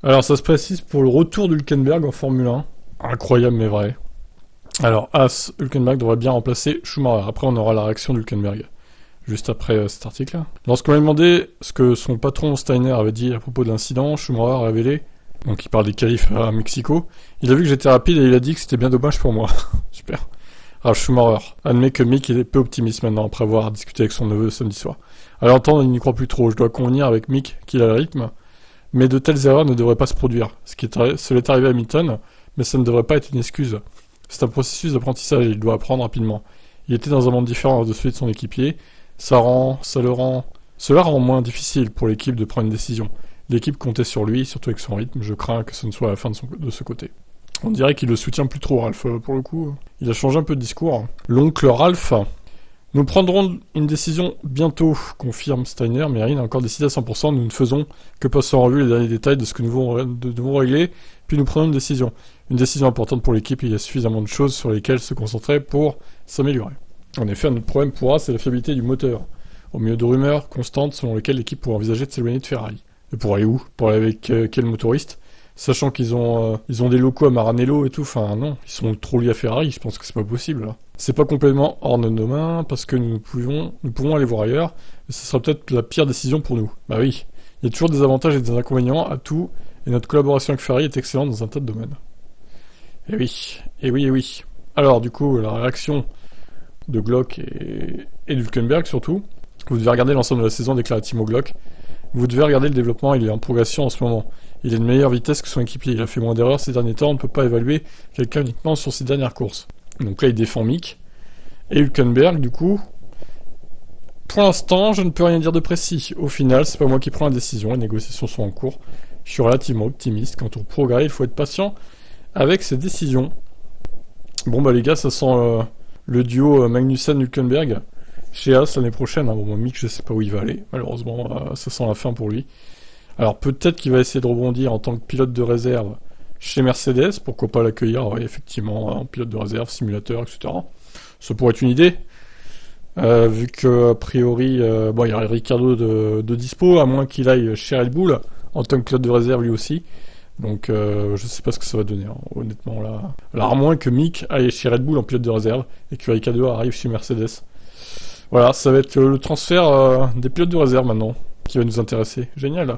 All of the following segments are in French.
Alors ça se précise pour le retour d'Hülkenberg en Formule 1. Incroyable mais vrai. Alors As, Hülkenberg devrait bien remplacer Schumacher. Après on aura la réaction d'Hülkenberg. Juste après cet article-là. Lorsqu'on lui a demandé ce que son patron Steiner avait dit à propos de l'incident, Schumacher a révélé, donc il parle des qualifs à Mexico, il a vu que j'étais rapide et il a dit que c'était bien dommage pour moi. Super. Ralf Schumacher admet que Mick est peu optimiste maintenant après avoir discuté avec son neveu samedi soir. À l'entendre, il n'y croit plus trop. Je dois convenir avec Mick qu'il a le rythme, mais de telles erreurs ne devraient pas se produire. Cela est arrivé à Hamilton, mais ça ne devrait pas être une excuse. C'est un processus d'apprentissage et il doit apprendre rapidement. Il était dans un monde différent de celui de son équipier. Cela rend moins difficile pour l'équipe de prendre une décision. L'équipe comptait sur lui, surtout avec son rythme. Je crains que ce ne soit la fin de ce côté. On dirait qu'il le soutient plus trop, Ralph, pour le coup. Il a changé un peu de discours. L'oncle Ralph. Nous prendrons une décision bientôt, confirme Steiner, mais rien n'est encore décidé à 100%. Nous ne faisons que passer en revue les derniers détails de ce que nous devons régler, puis nous prenons une décision. Une décision importante pour l'équipe, il y a suffisamment de choses sur lesquelles se concentrer pour s'améliorer. En effet, notre problème pour A, c'est la fiabilité du moteur, au milieu de rumeurs constantes selon lesquelles l'équipe pourrait envisager de s'éloigner de Ferrari. Et pour aller où? Pour aller avec quel motoriste? Sachant qu'ils ont des locaux à Maranello et tout, enfin non, ils sont trop liés à Ferrari, je pense que c'est pas possible là. C'est pas complètement hors de nos mains, parce que nous pouvons aller voir ailleurs, et ce sera peut-être la pire décision pour nous. Bah oui, il y a toujours des avantages et des inconvénients à tout, et notre collaboration avec Ferrari est excellente dans un tas de domaines. Et oui, et oui, et oui. Alors du coup, la réaction de Glock et d'Hülkenberg surtout. Vous devez regarder l'ensemble de la saison, déclare Timo Glock. Vous devez regarder le développement, il est en progression en ce moment. Il a une meilleure vitesse que son équipier, il a fait moins d'erreurs ces derniers temps, on ne peut pas évaluer quelqu'un uniquement sur ses dernières courses. Donc là il défend Mick. Et Hülkenberg du coup, pour l'instant je ne peux rien dire de précis. Au final c'est pas moi qui prends la décision, les négociations sont en cours. Je suis relativement optimiste, quant au progrès il faut être patient avec ces décisions. Bon bah les gars, ça sent le duo Magnussen-Hülkenberg chez As l'année prochaine. Bon, Mick, je sais pas où il va aller. Malheureusement, ça sent la fin pour lui. Alors peut-être qu'il va essayer de rebondir en tant que pilote de réserve chez Mercedes. Pourquoi pas l'accueillir, effectivement, en pilote de réserve, simulateur, etc. Ça pourrait être une idée. Vu que a priori, il y a Ricciardo de dispo, à moins qu'il aille chez Red Bull en tant que pilote de réserve lui aussi. Donc je sais pas ce que ça va donner, honnêtement là. Alors à moins que Mick aille chez Red Bull en pilote de réserve et que Ricciardo arrive chez Mercedes. Voilà, ça va être le transfert des pilotes de réserve maintenant qui va nous intéresser. Génial.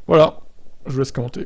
Voilà, je vous laisse commenter.